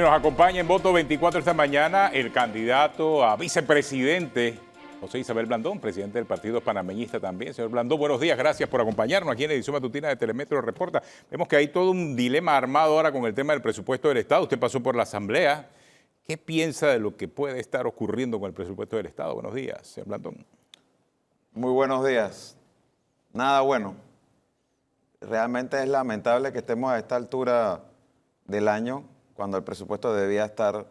y nos acompaña en Voto 24 esta mañana el candidato a vicepresidente, José Isabel Blandón, presidente del Partido Panameñista también. Señor Blandón, buenos días, gracias por acompañarnos aquí en la edición matutina de Telemetro Reporta. Vemos que hay todo un dilema armado ahora con el tema del presupuesto del Estado. Usted pasó por la Asamblea. ¿Qué piensa de lo que puede estar ocurriendo con el presupuesto del Estado? Buenos días, señor Blandón. Muy buenos días. Nada bueno. Realmente es lamentable que estemos a esta altura del año cuando el presupuesto debía estar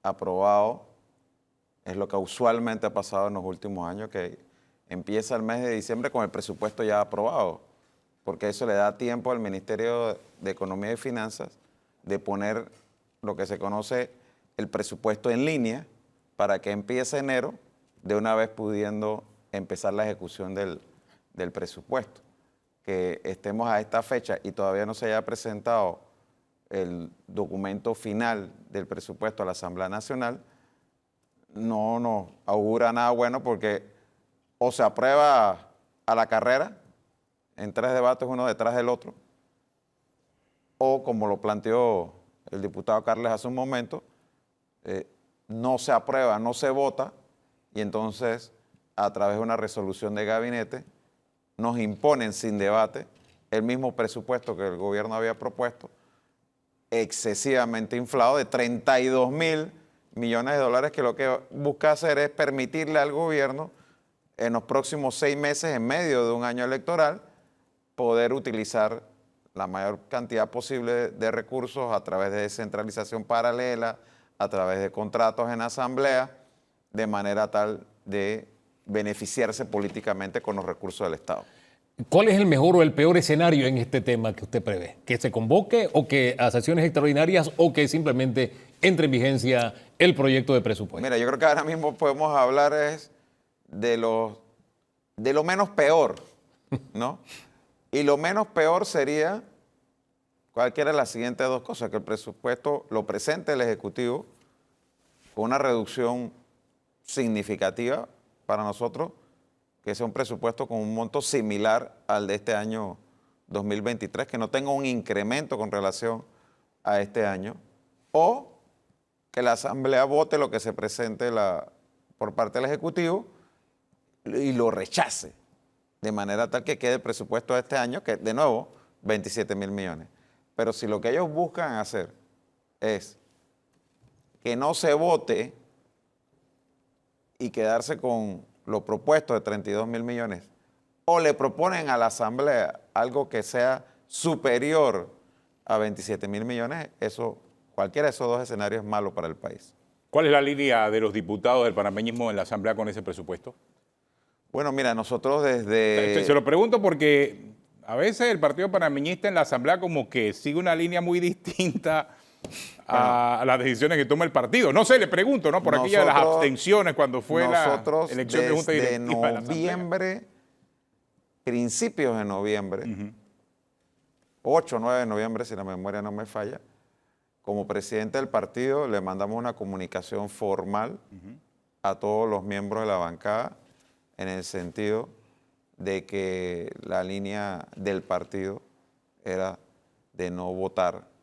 aprobado. Es lo que usualmente ha pasado en los últimos años, que empieza el mes de diciembre con el presupuesto ya aprobado, porque eso le da tiempo al Ministerio de Economía y Finanzas de poner lo que se conoce el presupuesto en línea para que empiece enero, de una vez pudiendo empezar la ejecución del presupuesto. Que estemos a esta fecha y todavía no se haya presentado el documento final del presupuesto a la Asamblea Nacional, no nos augura nada bueno, porque o se aprueba a la carrera, en 3 debates uno detrás del otro, o como lo planteó el diputado Carles hace un momento, no se aprueba, no se vota, y entonces a través de una resolución de gabinete nos imponen sin debate el mismo presupuesto que el gobierno había propuesto, excesivamente inflado, de 32.000 millones de dólares, que lo que busca hacer es permitirle al gobierno en los próximos 6 meses, en medio de un año electoral, poder utilizar la mayor cantidad posible de recursos a través de descentralización paralela, a través de contratos en asamblea, de manera tal de beneficiarse políticamente con los recursos del Estado. ¿Cuál es el mejor o el peor escenario en este tema que usted prevé? ¿Que se convoque o que a sesiones extraordinarias o que simplemente entre en vigencia el proyecto de presupuesto? Mira, yo creo que ahora mismo podemos hablar es de lo menos peor, ¿no? Y lo menos peor sería cualquiera de las siguientes dos cosas: que el presupuesto lo presente el Ejecutivo con una reducción significativa para nosotros, que sea un presupuesto con un monto similar al de este año 2023, que no tenga un incremento con relación a este año, o que la Asamblea vote lo que se presente por parte del Ejecutivo y lo rechace, de manera tal que quede el presupuesto de este año, que de nuevo, 27.000 millones. Pero si lo que ellos buscan hacer es que no se vote y quedarse con lo propuesto de 32.000 millones, o le proponen a la Asamblea algo que sea superior a 27.000 millones, eso, cualquiera de esos dos escenarios es malo para el país. ¿Cuál es la línea de los diputados del panameñismo en la Asamblea con ese presupuesto? Bueno, mira, nosotros desde... Se lo pregunto porque a veces el Partido Panameñista en la Asamblea como que sigue una línea muy distinta a las decisiones que toma el partido. No sé, le pregunto, ¿no? Por aquella de las abstenciones cuando fue la elección de Junta Directiva de la Asamblea. Principios de noviembre, 8 o 9 de noviembre, si la memoria no me falla, como presidente del partido le mandamos una comunicación formal a todos los miembros de la bancada, en el sentido de que la línea del partido era de no votar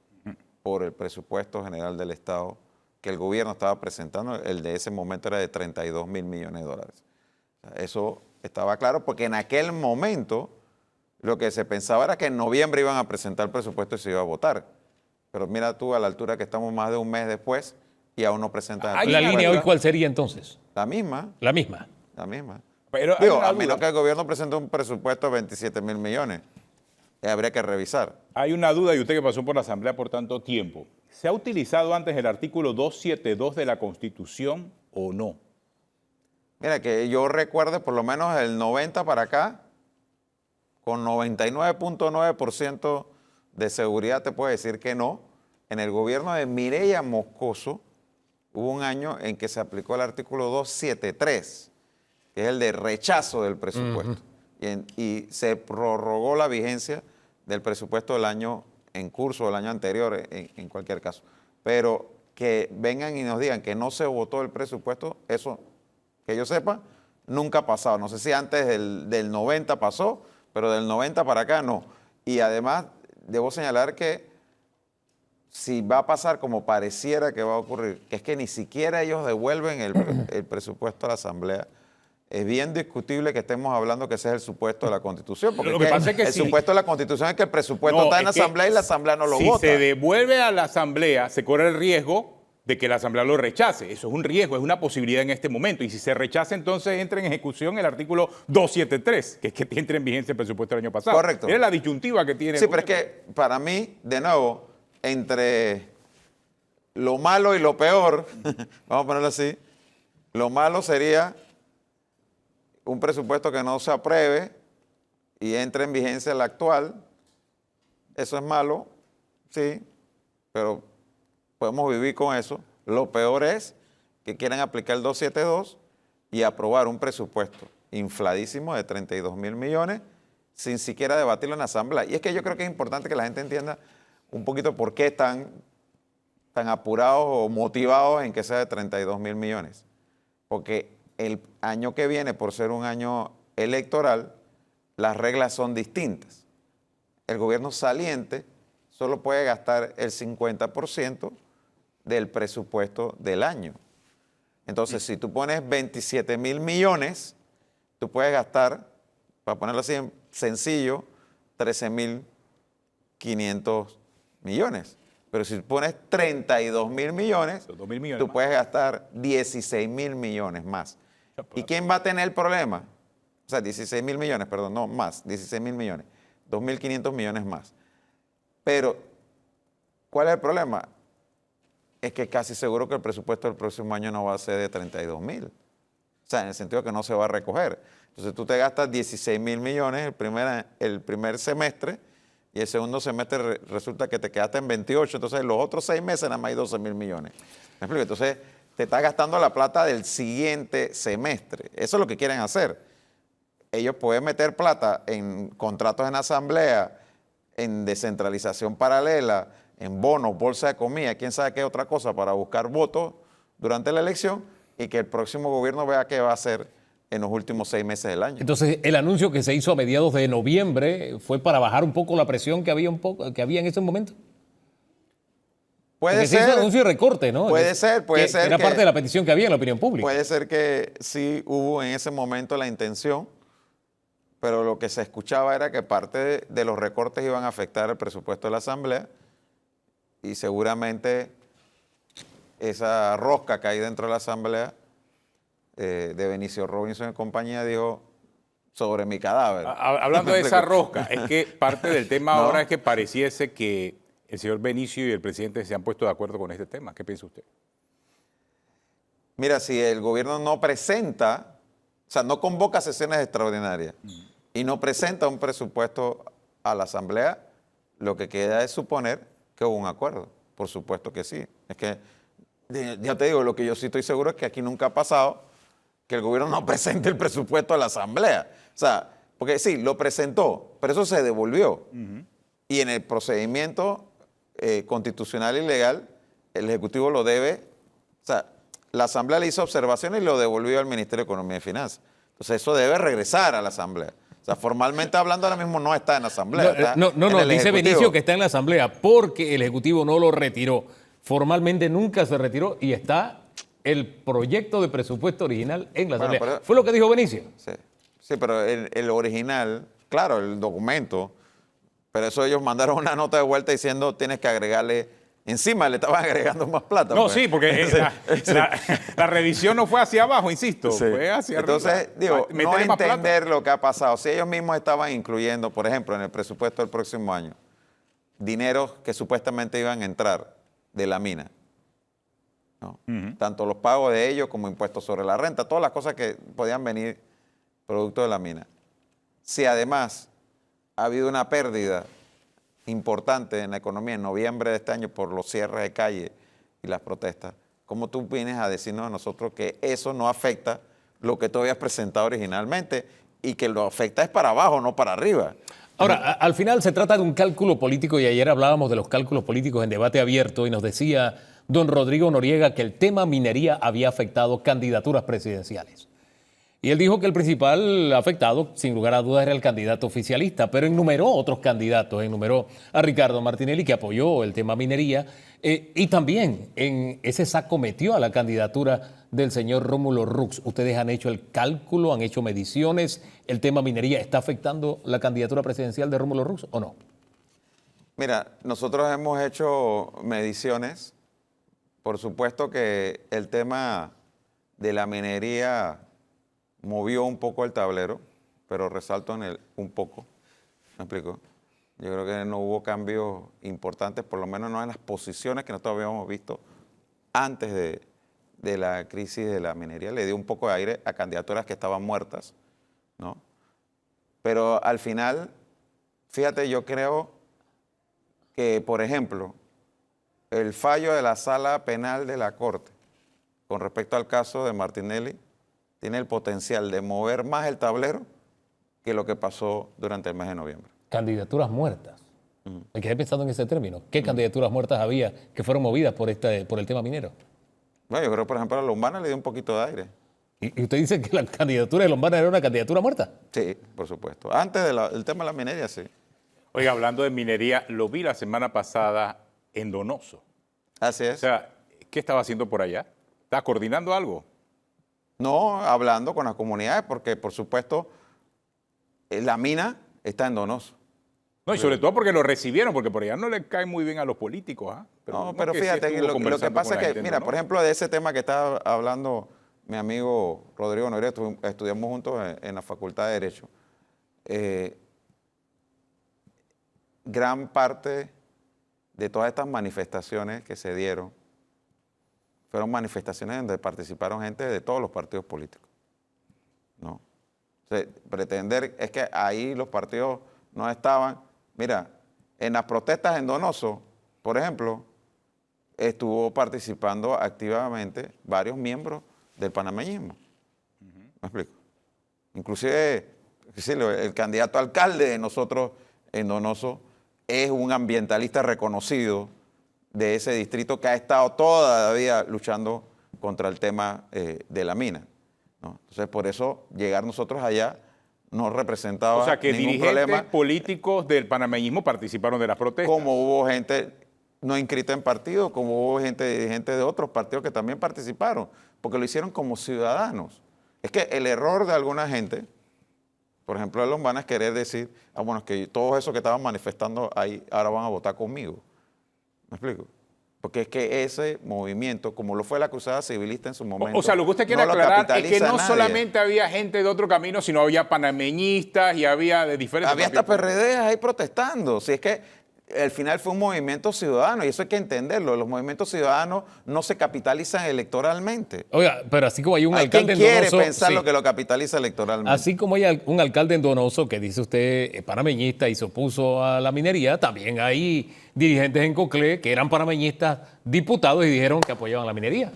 por el presupuesto general del Estado que el gobierno estaba presentando. El de ese momento era de 32.000 millones de dólares. Eso estaba claro, porque en aquel momento lo que se pensaba era que en noviembre iban a presentar el presupuesto y se iba a votar. Pero mira tú, a la altura que estamos más de un mes después y aún no presentan el presupuesto. ¿La línea hoy cuál sería entonces? La misma. La misma. La misma. Pero digo, a menos que el gobierno presente un presupuesto de 27.000 millones. Habría que revisar. Hay una duda, y usted que pasó por la Asamblea por tanto tiempo. ¿Se ha utilizado antes el artículo 272 de la Constitución o no? Mira, que yo recuerde por lo menos el 90 para acá, con 99.9% de seguridad te puedo decir que no. En el gobierno de Mireya Moscoso hubo un año en que se aplicó el artículo 273, que es el de rechazo del presupuesto. Y se prorrogó la vigencia del presupuesto del año en curso, del año anterior, en cualquier caso. Pero que vengan y nos digan que no se votó el presupuesto, eso, que yo sepa, nunca ha pasado. No sé si antes del 90 pasó, pero del 90 para acá no. Y además, debo señalar que si va a pasar como pareciera que va a ocurrir, que es que ni siquiera ellos devuelven el presupuesto a la Asamblea, es bien discutible que estemos hablando que ese es el supuesto de la Constitución, porque Lo que pasa es que el sí. supuesto de la Constitución es que el presupuesto está en la es que Asamblea y la Asamblea no lo si vota. se devuelve a la Asamblea, se corre el riesgo de que la Asamblea lo rechace. Eso es un riesgo, es una posibilidad en este momento. Y si se rechaza, entonces entra en ejecución el artículo 273, que es que entra en vigencia el presupuesto del año pasado. Correcto. Es la disyuntiva que tiene. Sí, pero es que para mí, de nuevo, entre lo malo y lo peor, vamos a ponerlo así, lo malo sería un presupuesto que no se apruebe y entre en vigencia el actual. Eso es malo, sí, pero podemos vivir con eso. Lo peor es que quieran aplicar el 272 y aprobar un presupuesto infladísimo de 32 mil millones sin siquiera debatirlo en la Asamblea. Y es que yo creo que es importante que la gente entienda un poquito por qué están tan apurados o motivados en que sea de 32 mil millones. Porque el año que viene, por ser un año electoral, las reglas son distintas. El gobierno saliente solo puede gastar el 50% del presupuesto del año. Entonces, si tú pones 27 mil millones, tú puedes gastar, para ponerlo así en sencillo, 13 mil 500 millones. Pero si pones 32 mil millones, 2 mil millones tú más. puedes gastar 16 mil millones más. ¿Y quién va a tener el problema? O sea, 16 mil millones, perdón, no más, 16 mil millones, 2.500 millones más. Pero, ¿cuál es el problema? Es que casi seguro que el presupuesto del próximo año no va a ser de 32 mil. O sea, en el sentido que no se va a recoger. Entonces tú te gastas 16 mil millones el primer semestre y el segundo semestre resulta que te quedaste en 28, entonces los otros 6 meses nada más hay 12 mil millones. ¿Me explico? Entonces te estás gastando la plata del siguiente semestre. Eso es lo que quieren hacer. Ellos pueden meter plata en contratos en asamblea, en descentralización paralela, en bonos, bolsa de comida, quién sabe qué otra cosa para buscar votos durante la elección y que el próximo gobierno vea qué va a hacer en los últimos 6 meses del año. Entonces, el anuncio que se hizo a mediados de noviembre fue para bajar un poco la presión que había en ese momento. Puede Porque se hizo ser, anuncio y recorte, ¿no? puede ser Era que- parte de la petición que había en la opinión pública. puede ser que sí hubo en ese momento la intención, pero lo que se escuchaba era que parte de los recortes iban a afectar el presupuesto de la Asamblea y seguramente esa rosca que hay dentro de la Asamblea de Benicio Robinson y compañía dijo sobre mi cadáver. Hablando de esa rosca, es que parte del tema No. ahora es que pareciese que el señor Benicio y el presidente se han puesto de acuerdo con este tema. ¿Qué piensa usted? Mira, si el gobierno no presenta, o sea, no convoca sesiones extraordinarias y no presenta un presupuesto a la Asamblea, lo que queda es suponer que hubo un acuerdo. Por supuesto que sí. Es que, ya te digo, lo que yo sí estoy seguro es que aquí nunca ha pasado que el gobierno no presente el presupuesto a la Asamblea. O sea, porque sí, lo presentó, pero eso se devolvió. Y en el procedimiento constitucional y legal, el Ejecutivo lo debe, o sea, la Asamblea le hizo observaciones y lo devolvió al Ministerio de Economía y Finanzas. Entonces eso debe regresar a la Asamblea. O sea, formalmente hablando ahora mismo no está en la Asamblea. está No, en el dice Ejecutivo. Benicio que está en la Asamblea porque el Ejecutivo no lo retiró. Formalmente nunca se retiró y está el proyecto de presupuesto original en la Bueno, Asamblea. pero- Fue lo que dijo Benicio. Sí, pero el original, claro, el documento, pero eso ellos mandaron una nota de vuelta diciendo tienes que agregarle, encima le estaban agregando más plata. No, pues. sí, porque la revisión no fue hacia abajo, insisto, Sí. fue hacia Entonces, arriba. digo, no Métele más plata. entender lo que ha pasado. Si ellos mismos estaban incluyendo, por ejemplo, en el presupuesto del próximo año, dineros que supuestamente iban a entrar de la mina, ¿no? Tanto los pagos de ellos como impuestos sobre la renta, todas las cosas que podían venir producto de la mina. Si además ha habido una pérdida importante en la economía en noviembre de este año por los cierres de calle y las protestas, ¿cómo tú vienes a decirnos a nosotros que eso no afecta lo que tú habías presentado originalmente y que lo afecta es para abajo, no para arriba? Ahora, al final se trata de un cálculo político y ayer hablábamos de los cálculos políticos en debate abierto y nos decía don Rodrigo Noriega que el tema minería había afectado candidaturas presidenciales. Y él dijo que el principal afectado, sin lugar a dudas, era el candidato oficialista, pero enumeró otros candidatos, enumeró a Ricardo Martinelli, que apoyó el tema minería, y también en ese saco metió a la candidatura del señor Rómulo Rux. ¿Ustedes han hecho el cálculo, han hecho mediciones? ¿El tema minería está afectando la candidatura presidencial de Rómulo Rux o no? Mira, nosotros hemos hecho mediciones. Por supuesto que el tema de la minería movió un poco el tablero, pero resalto en el un poco. ¿Me explico? Yo creo que no hubo cambios importantes, por lo menos no en las posiciones que nosotros habíamos visto antes de la crisis de la minería. Le dio un poco de aire a candidaturas que estaban muertas, ¿no? Pero al final, fíjate, yo creo que, por ejemplo, el fallo de la Sala Penal de la Corte con respecto al caso de Martinelli tiene el potencial de mover más el tablero que lo que pasó durante el mes de noviembre. Candidaturas muertas. Me quedé pensando en ese término. ¿Qué candidaturas muertas había que fueron movidas por el tema minero? Bueno, yo creo, por ejemplo, a Lombana le dio un poquito de aire. ¿Y usted dice que la candidatura de Lombana era una candidatura muerta? Sí, por supuesto. Antes del tema de la minería, sí. Oiga, hablando de minería, lo vi la semana pasada en Donoso. Así es. O sea, ¿qué estaba haciendo por allá? ¿Estaba coordinando algo? No, hablando con las comunidades, porque, por supuesto, la mina está en Donoso. No, y sobre todo porque lo recibieron, porque por allá no le cae muy bien a los políticos. ¿Ah? Pero que sí fíjate, estuvo lo que conversando pasa con la es que, gente, mira, ¿no? por ejemplo, de ese tema que estaba hablando mi amigo Rodrigo Noriega, estudiamos juntos en la Facultad de Derecho. Gran parte de todas estas manifestaciones que se dieron fueron manifestaciones donde participaron gente de todos los partidos políticos, ¿no? O sea, pretender es que ahí los partidos no estaban. Mira, en las protestas en Donoso, por ejemplo, estuvo participando activamente varios miembros del panameñismo. ¿Me explico? Inclusive el candidato a alcalde de nosotros en Donoso es un ambientalista reconocido de ese distrito que ha estado todavía luchando contra el tema de la mina, ¿no? Entonces, por eso llegar nosotros allá no representaba O sea, que ningún dirigentes problema. políticos del panameñismo participaron de las protestas. Como hubo gente no inscrita en partido, como hubo gente de otros partidos que también participaron, porque lo hicieron como ciudadanos. Es que el error de alguna gente, por ejemplo, de Lombana, es querer decir, bueno, es que todos esos que estaban manifestando ahí ahora van a votar conmigo. ¿Me explico? Porque es que ese movimiento, como lo fue la cruzada civilista en su momento, O sea, lo que usted quiere no lo aclarar es que capitaliza no nadie. solamente había gente de otro camino, sino había panameñistas y había de diferentes Había hasta partidos. PRD ahí protestando. Si es que al final fue un movimiento ciudadano y eso hay que entenderlo. Los movimientos ciudadanos no se capitalizan electoralmente. Oiga, pero así como hay un Hay quien alcalde en quiere Donoso... pensar sí. lo que lo capitaliza electoralmente. Así como hay un alcalde en Donoso que dice usted es panameñista y se opuso a la minería, también hay dirigentes en Coclé que eran panameñistas, diputados y dijeron que apoyaban la minería.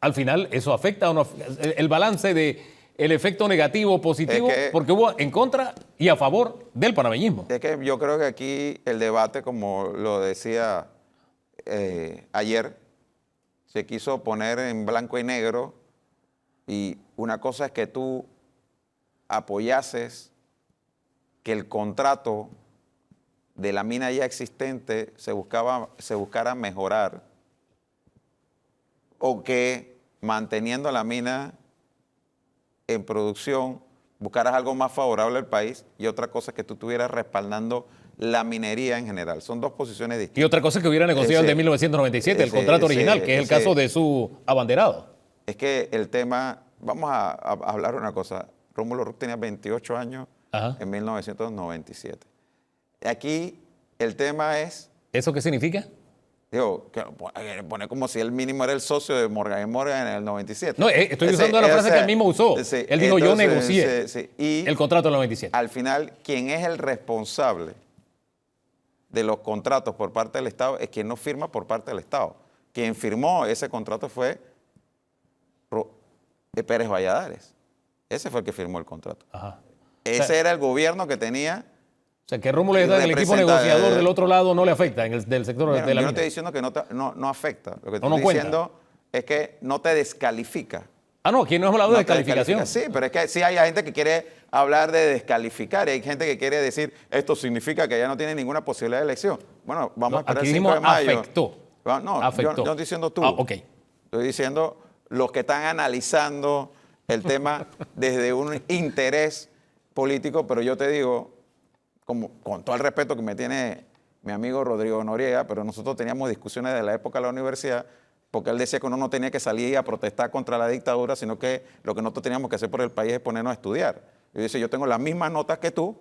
Al final, ¿eso afecta o no? El balance de el efecto negativo o positivo, Es que- porque hubo en contra y a favor del panameñismo. Es que yo creo que aquí el debate, como lo decía ayer, se quiso poner en blanco y negro y una cosa es que tú apoyases que el contrato de la mina ya existente se buscara mejorar o que manteniendo la mina en producción buscaras algo más favorable al país y otra cosa es que tú estuvieras respaldando la minería en general. Son dos posiciones distintas. Y otra cosa es que hubiera negociado el de Ese- 1997, el ese- contrato ese- original, que es el ese- caso de su abanderado. Es que el tema, vamos a hablar una cosa, Rómulo Rux tenía 28 años Ajá. en 1997. Aquí el tema es, ¿Eso qué significa? digo, que pone como si el mínimo era el socio de Morgan & Morgan en el 97. No, estoy usando la frase que él mismo usó. Sí, Él dijo, yo entonces, negocié sí. Y el contrato del 97. al final, quien es el responsable de los contratos por parte del Estado es quien no firma por parte del Estado. Quien firmó ese contrato fue Pérez Valladares. Ese fue el que firmó el contrato. Ajá. Ese era el gobierno que tenía. O sea, que Rómulo está en el equipo representa- negociador del otro lado no le afecta en el del sector Mira, de la yo no mina. estoy diciendo que no afecta. Lo que No estoy cuenta. diciendo es que no te descalifica Ah, no, aquí no hemos hablado de No te descalificación. descalifica. Sí, pero es que sí hay gente que quiere hablar de descalificar y hay gente que quiere decir esto significa que ya no tiene ninguna posibilidad de elección. Bueno, vamos No, a esperar aquí el 5 de dijimos mayo. afectó. No, Afectó. yo no estoy diciendo tú. Ah, ok. Estoy diciendo los que están analizando el tema desde un interés político, pero yo te digo, como, con todo el respeto que me tiene mi amigo Rodrigo Noriega, pero nosotros teníamos discusiones de la época de la universidad, porque él decía que uno no tenía que salir a protestar contra la dictadura, sino que lo que nosotros teníamos que hacer por el país es ponernos a estudiar. Yo dice, yo tengo las mismas notas que tú,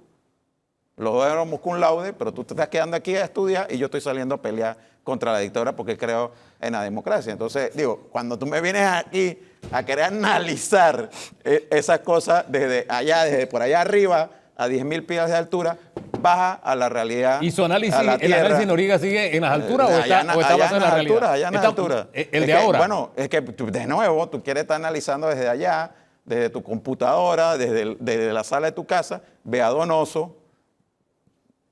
los dos éramos cum laude, pero tú te estás quedando aquí a estudiar y yo estoy saliendo a pelear contra la dictadura porque creo en la democracia. Entonces, digo, cuando tú me vienes aquí a querer analizar esas cosas desde allá, desde por allá arriba, a 10.000 pies de altura, baja a la realidad. ¿Y su análisis, a la el tierra. análisis Noriega sigue en las alturas o está basado en la realidad? Allá en las alturas. El de ahora. Bueno, es que de nuevo, tú quieres estar analizando desde allá, desde tu computadora, desde la sala de tu casa, ve a Donoso,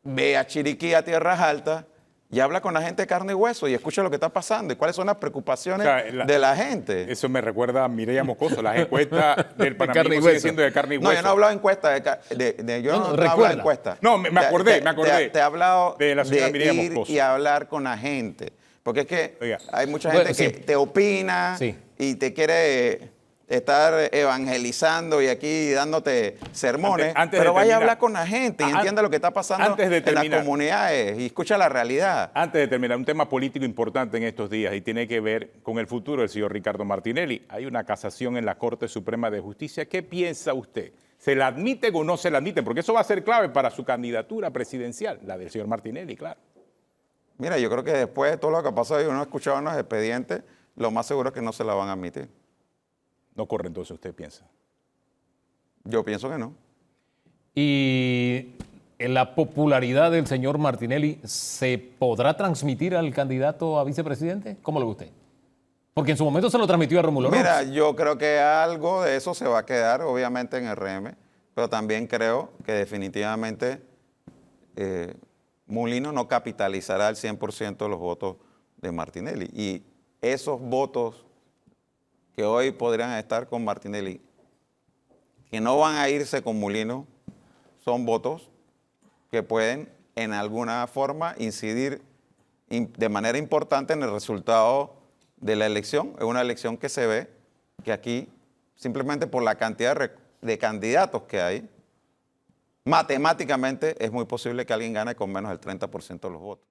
ve a Chiriquí, a Tierras Altas, y habla con la gente de carne y hueso y escucha lo que está pasando y cuáles son las preocupaciones de la gente. Eso me recuerda a Mireya Mocoso. Las encuestas del carne y panameñismo hueso. siguen siendo de carne y hueso. No, yo no he hablado de encuestas. Yo no he hablado de encuestas. No, me acordé. Te he hablado de la señora Mireya ir Moscoso. y hablar con la gente. Porque es que Oiga. hay mucha Bueno, gente que sí. te opina Sí. y te quiere estar evangelizando y aquí dándote sermones. Antes de pero vaya a terminar. hablar con la gente y entienda lo que está pasando Antes de en las terminar. comunidades y escucha la realidad. Antes de terminar, un tema político importante en estos días y tiene que ver con el futuro del señor Ricardo Martinelli. Hay una casación en la Corte Suprema de Justicia. ¿Qué piensa usted? ¿Se la admiten o no se la admiten? Porque eso va a ser clave para su candidatura presidencial, la del señor Martinelli, claro. Mira, yo creo que después de todo lo que pasó y uno ha escuchado en los expedientes, lo más seguro es que no se la van a admitir. No corre entonces, usted piensa. Yo pienso que no. ¿Y en la popularidad del señor Martinelli se podrá transmitir al candidato a vicepresidente? ¿Cómo lo ve usted? Porque en su momento se lo transmitió a Rómulo Rux. Mira, yo creo que algo de eso se va a quedar, obviamente, en el RM, pero también creo que definitivamente Mulino no capitalizará al 100% los votos de Martinelli. Y esos votos que hoy podrían estar con Martinelli, que no van a irse con Mulino, son votos que pueden en alguna forma incidir de manera importante en el resultado de la elección. Es una elección que se ve que aquí, simplemente por la cantidad de candidatos que hay, matemáticamente es muy posible que alguien gane con menos del 30% de los votos.